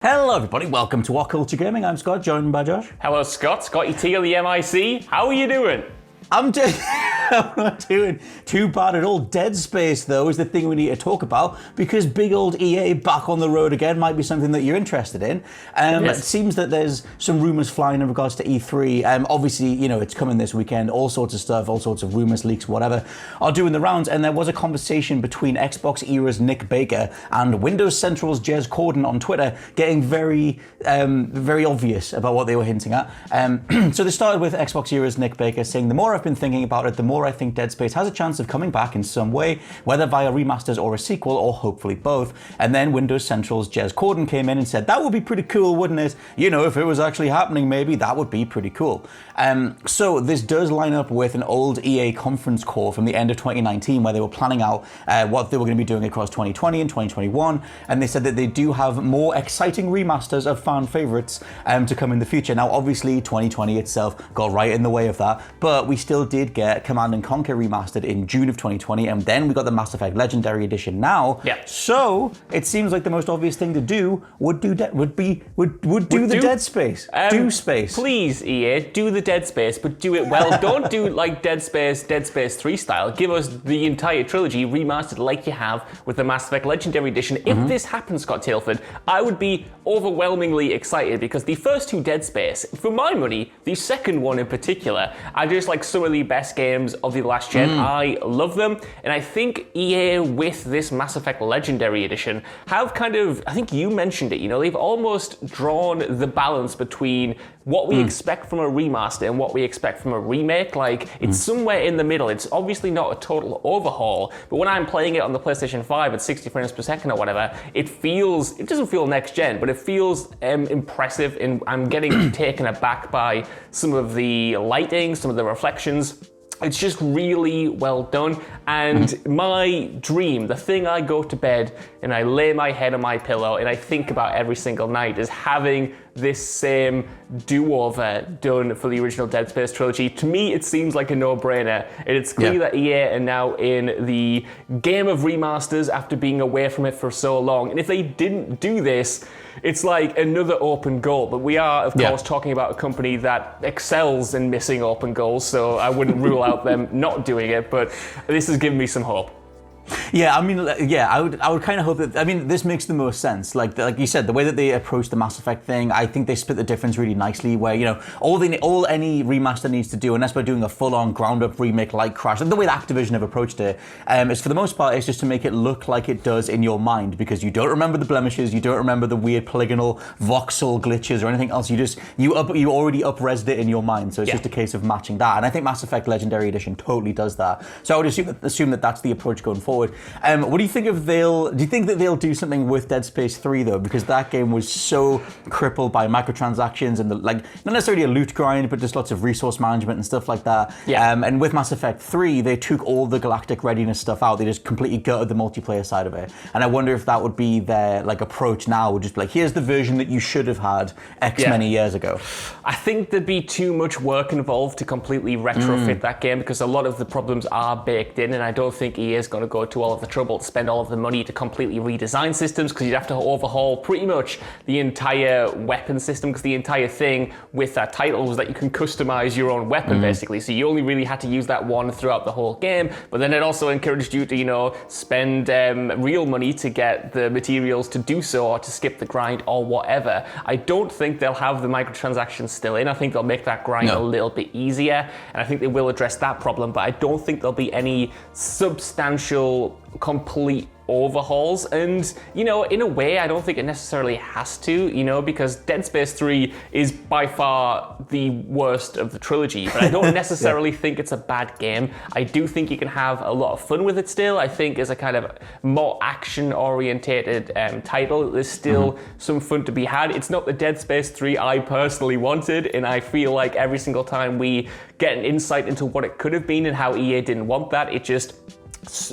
Hello everybody, welcome to WhatCulture Gaming. I'm Scott, joined by Josh. Hello Scott, Scotty T on the MIC. How are you doing? I'm not doing too bad at all. Dead Space, though, is the thing we need to talk about because big old EA back on the road again might be something that you're interested in. It seems that there's some rumours flying in regards to E3. Obviously, you know, it's coming this weekend. All sorts of stuff, all sorts of rumours, leaks, whatever, are doing the rounds. And there was a conversation between Xbox Era's Nick Baker and Windows Central's Jez Corden on Twitter getting very obvious about what they were hinting at. So they started with Xbox Era's Nick Baker saying, "The more I've been thinking about it, the more I think Dead Space has a chance of coming back in some way, whether via remasters or a sequel, or hopefully both." And then Windows Central's Jez Corden came in and said, "That would be pretty cool, wouldn't it? You know, if it was actually happening, maybe that would be pretty cool." So this does line up with an old EA conference call from the end of 2019 where they were planning out what they were going to be doing across 2020 and 2021. And they said that they do have more exciting remasters of fan favorites to come in the future. Now, obviously, 2020 itself got right in the way of that, but we still did get Command & Conquer remastered in June of 2020, and then we got the Mass Effect Legendary Edition now. Yeah. So it seems like the most obvious thing to do would do the Dead Space. Do Space. Please, EA, do the Dead Space, but do it well. Don't do like Dead Space 3 style. Give us the entire trilogy remastered like you have with the Mass Effect Legendary Edition. If this happens, Scott Tilford, I would be overwhelmingly excited because the first two Dead Space, for my money, the second one in particular, are just like some of the best games of the last gen. I love them, and I think EA with this Mass Effect Legendary Edition have kind of, I think you mentioned it, you know, they've almost drawn the balance between what we expect from a remaster and what we expect from a remake. Like, it's somewhere in the middle. It's obviously not a total overhaul, but when I'm playing it on the PlayStation 5 at 60 frames per second or whatever, it doesn't feel next gen, but it feels impressive, and I'm getting taken aback by some of the lighting, some of the reflections. It's just really well done, and my dream, the thing I go to bed and I lay my head on my pillow and I think about every single night, is having this same do-over done for the original Dead Space trilogy. To me, it seems like a no-brainer, and it's clear that EA are now in the game of remasters after being away from it for so long, and if they didn't do this, it's like another open goal. But we are, of course, talking about a company that excels in missing open goals, so I wouldn't rule out them not doing it, but this has given me some hope. Yeah, I mean, I would kind of hope that, I mean, this makes the most sense. Like you said, the way that they approach the Mass Effect thing, I think they split the difference really nicely, where, you know, all any remaster needs to do, unless we're doing a full-on ground-up remake like Crash, like the way that Activision have approached it, is for the most part, it's just to make it look like it does in your mind, because you don't remember the blemishes, you don't remember the weird polygonal voxel glitches or anything else. You already up-resed it in your mind, so it's just a case of matching that. And I think Mass Effect Legendary Edition totally does that. So I would assume that that's the approach going forward. What do you think do you think that they'll do something with Dead Space 3 though? Because that game was so crippled by microtransactions and not necessarily a loot grind, but just lots of resource management and stuff like that. Yeah. And with Mass Effect 3, they took all the galactic readiness stuff out. They just completely gutted the multiplayer side of it. And I wonder if that would be their approach now, would just be like, here's the version that you should have had X many years ago. I think there'd be too much work involved to completely retrofit that game, because a lot of the problems are baked in, and I don't think EA is going to go to all of the trouble to spend all of the money to completely redesign systems, because you'd have to overhaul pretty much the entire weapon system, because the entire thing with that title was that you can customize your own weapon basically, so you only really had to use that one throughout the whole game, but then it also encouraged you to, you know, spend real money to get the materials to do so, or to skip the grind or whatever. I don't think they'll have the microtransactions still in. I think they'll make that grind a little bit easier, and I think they will address that problem, but I don't think there'll be any substantial complete overhauls. And, you know, in a way, I don't think it necessarily has to, you know, because Dead Space 3 is by far the worst of the trilogy, but I don't necessarily think it's a bad game. I do think you can have a lot of fun with it still. I think as a kind of more action-orientated title, there's still some fun to be had. It's not the Dead Space 3 I personally wanted, and I feel like every single time we get an insight into what it could have been and how EA didn't want that, it just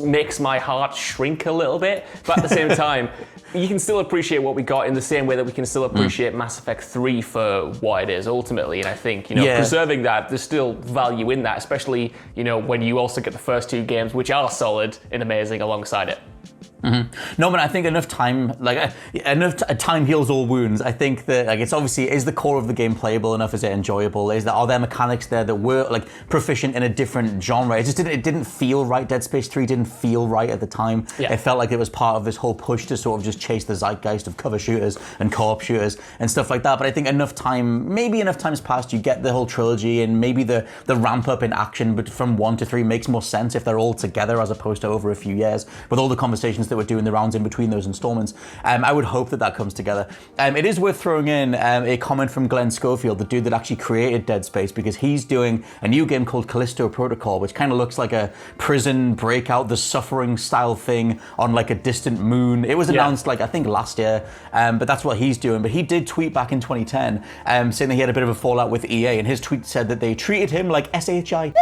makes my heart shrink a little bit, but at the same time, you can still appreciate what we got in the same way that we can still appreciate Mass Effect 3 for what it is ultimately. And I think, you know, preserving that, there's still value in that, especially, you know, when you also get the first two games, which are solid and amazing alongside it. Mm-hmm. No, but I think enough time heals all wounds. I think that it's obviously, is the core of the game playable enough? Is it enjoyable? Are there mechanics there that were proficient in a different genre? It didn't feel right. Dead Space 3 didn't feel right at the time. Yeah. It felt like it was part of this whole push to sort of just chase the zeitgeist of cover shooters and co-op shooters and stuff like that. But I think enough time's passed, you get the whole trilogy, and maybe the ramp up in action, but from 1 to 3 makes more sense if they're all together as opposed to over a few years, with all the conversations that we're doing the rounds in between those installments. I would hope that comes together. It is worth throwing in a comment from Glenn Schofield, the dude that actually created Dead Space, because he's doing a new game called Callisto Protocol, which kind of looks like a prison breakout, the Suffering style thing on a distant moon. It was announced I think last year, but that's what he's doing. But he did tweet back in 2010 saying that he had a bit of a fallout with EA, and his tweet said that they treated him like SHI.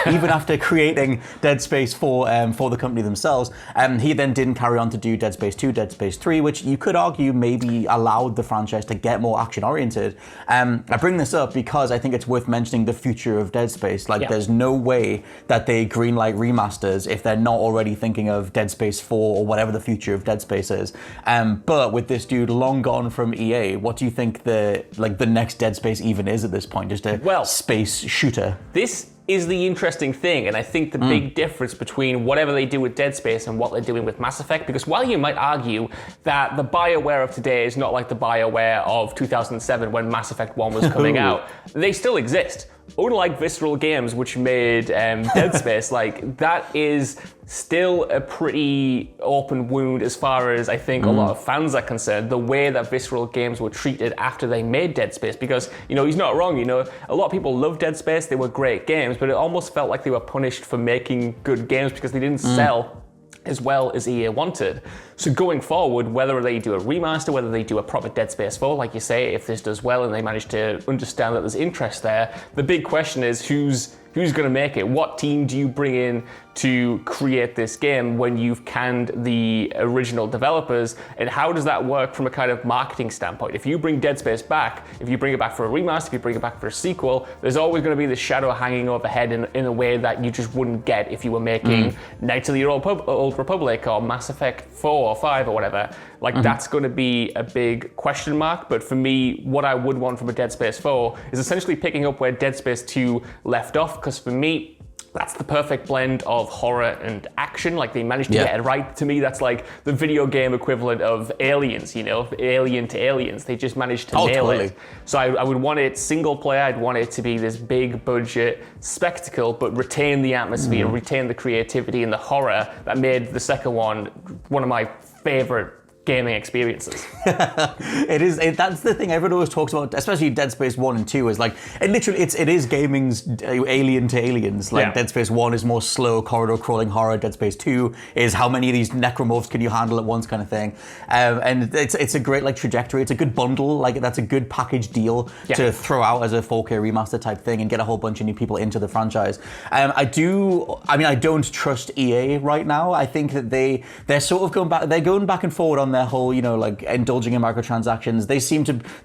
Even after creating Dead Space for the company themselves. He then didn't carry on to do Dead Space 2, Dead Space 3, which you could argue maybe allowed the franchise to get more action-oriented. I bring this up because I think it's worth mentioning the future of Dead Space. There's no way that they greenlight remasters if they're not already thinking of Dead Space 4 or whatever the future of Dead Space is. But with this dude long gone from EA, what do you think the next Dead Space even is at this point? Just a space shooter? This is the interesting thing, and I think the big difference between whatever they do with Dead Space and what they're doing with Mass Effect, because while you might argue that the BioWare of today is not like the BioWare of 2007 when Mass Effect 1 was coming out, they still exist. Unlike Visceral Games, which made Dead Space, that is still a pretty open wound as far as I think a lot of fans are concerned, the way that Visceral Games were treated after they made Dead Space, because, he's not wrong, a lot of people love Dead Space, they were great games, but it almost felt like they were punished for making good games because they didn't sell as well as EA wanted. So going forward, whether they do a remaster, whether they do a proper Dead Space 4, like you say, if this does well and they manage to understand that there's interest there, the big question is who's going to make it? What team do you bring in to create this game when you've canned the original developers? And how does that work from a kind of marketing standpoint? If you bring Dead Space back, if you bring it back for a remaster, if you bring it back for a sequel, there's always going to be this shadow hanging overhead in a way that you just wouldn't get if you were making Knights of the Old Republic or Mass Effect 4 or 5 or whatever. That's going to be a big question mark. But for me, what I would want from a Dead Space 4 is essentially picking up where Dead Space 2 left off, because for me, that's the perfect blend of horror and action. They managed to get it right. To me, that's like the video game equivalent of Aliens, Alien to Aliens. They just managed to nail it. So I would want it single player. I'd want it to be this big budget spectacle, but retain the atmosphere, retain the creativity and the horror that made the second one of my favorite gaming experiences. That's the thing everyone always talks about, especially Dead Space 1 and 2, is it is gaming's Alien to Aliens. Dead Space 1 is more slow corridor crawling horror. Dead Space 2 is how many of these necromorphs can you handle at once kind of thing. And it's a great trajectory. It's a good bundle. That's a good package deal to throw out as a 4K remaster type thing and get a whole bunch of new people into the franchise. I don't trust EA right now. I think that they're sort of going back and forward on their whole, indulging in microtransactions.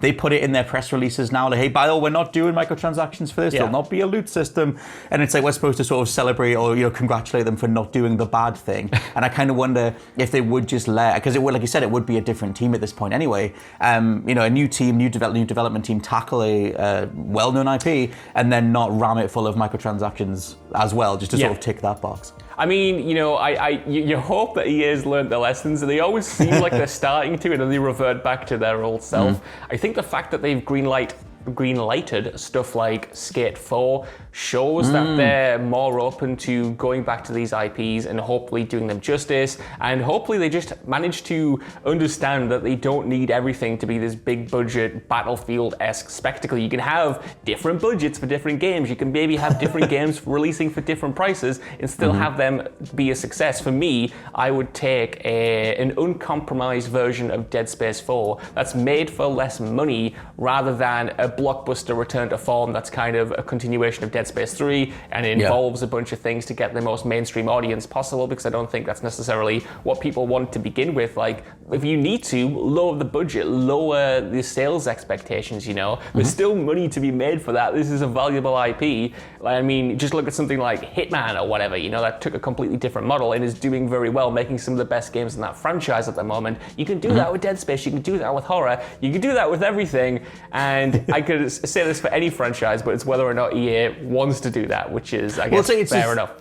They put it in their press releases now, hey, by the way, we're not doing microtransactions for this. There'll not be a loot system. And it's we're supposed to sort of celebrate or, congratulate them for not doing the bad thing. And I kind of wonder if they would just because it would, like you said, it would be a different team at this point anyway. A new team, new development team tackle a well-known IP and then not ram it full of microtransactions as well, just to sort of tick that box. I mean, you hope that EA has learned their lessons, and they always seem like they're starting to, and then they revert back to their old self. I think the fact that they've green-lighted stuff like Skate 4 shows that they're more open to going back to these IPs and hopefully doing them justice, and hopefully they just manage to understand that they don't need everything to be this big budget Battlefield-esque spectacle. You can have different budgets for different games. You can maybe have different games releasing for different prices and still have them be a success. For me, I would take an uncompromised version of Dead Space 4 that's made for less money rather than a blockbuster return to form that's kind of a continuation of Dead Space 3 and it involves a bunch of things to get the most mainstream audience possible, because I don't think that's necessarily what people want to begin with. Like, if you need to, lower the budget, lower the sales expectations, you know? There's still money to be made for that. This is a valuable IP. I mean, just look at something like Hitman or whatever, you know, that took a completely different model and is doing very well, making some of the best games in that franchise at the moment. You can do that with Dead Space, you can do that with horror, you can do that with everything, and I could say this for any franchise, but it's whether or not EA wants to do that, which is, I guess, fair enough.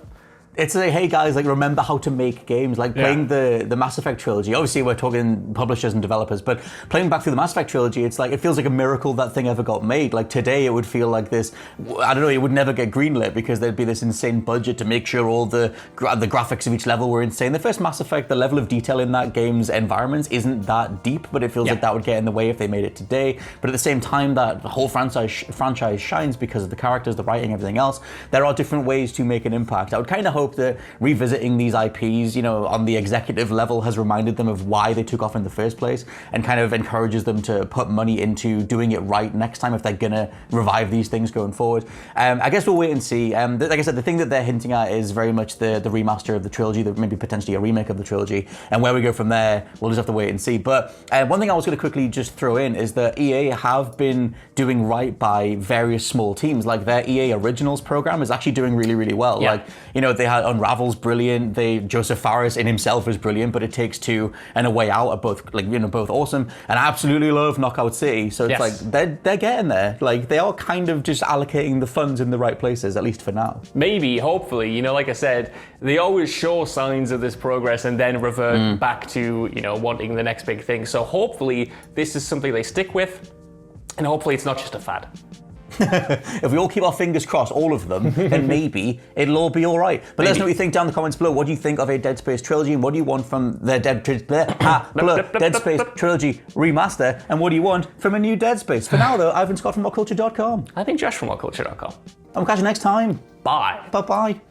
It's like, hey guys, like, remember how to make games. Like, playing the Mass Effect trilogy. Obviously, we're talking publishers and developers, but playing back through the Mass Effect trilogy, it's like, it feels like a miracle that thing ever got made. Like, today it would feel like this, I don't know, it would never get greenlit because there'd be this insane budget to make sure all the graphics of each level were insane. The first Mass Effect, the level of detail in that game's environments isn't that deep, but it feels like that would get in the way if they made it today. But at the same time, that the whole franchise shines because of the characters, the writing, everything else. There are different ways to make an impact. I would kind of hope that revisiting these IPs, you know, on the executive level has reminded them of why they took off in the first place and kind of encourages them to put money into doing it right next time if they're gonna revive these things going forward. I guess we'll wait and see. Like I said, the thing that they're hinting at is very much the remaster of the trilogy, maybe potentially a remake of the trilogy, and where we go from there, we'll just have to wait and see. But one thing I was gonna quickly just throw in is that EA have been doing right by various small teams. Like, their EA Originals program is actually doing really, really well. Like, you know, they had Unravel's brilliant. Joseph Fares in himself is brilliant, but It Takes Two and A Way Out are both, like, you know, both awesome. And I absolutely love Knockout City. So it's like they're getting there. Like, they are kind of just allocating the funds in the right places, at least for now. Maybe, hopefully, you know, like I said, they always show signs of this progress and then revert back to, you know, wanting the next big thing. So hopefully this is something they stick with, and hopefully it's not just a fad. If we all keep our fingers crossed, all of them, then maybe it'll all be all right. But let us know what you think down in the comments below. What do you think of a Dead Space trilogy, and what do you want from the Dead Space trilogy remaster, and what do you want from a new Dead Space? For now, though, I've been Scott from WhatCulture.com. I think Josh from WhatCulture.com. And we'll catch you next time. Bye. Bye-bye.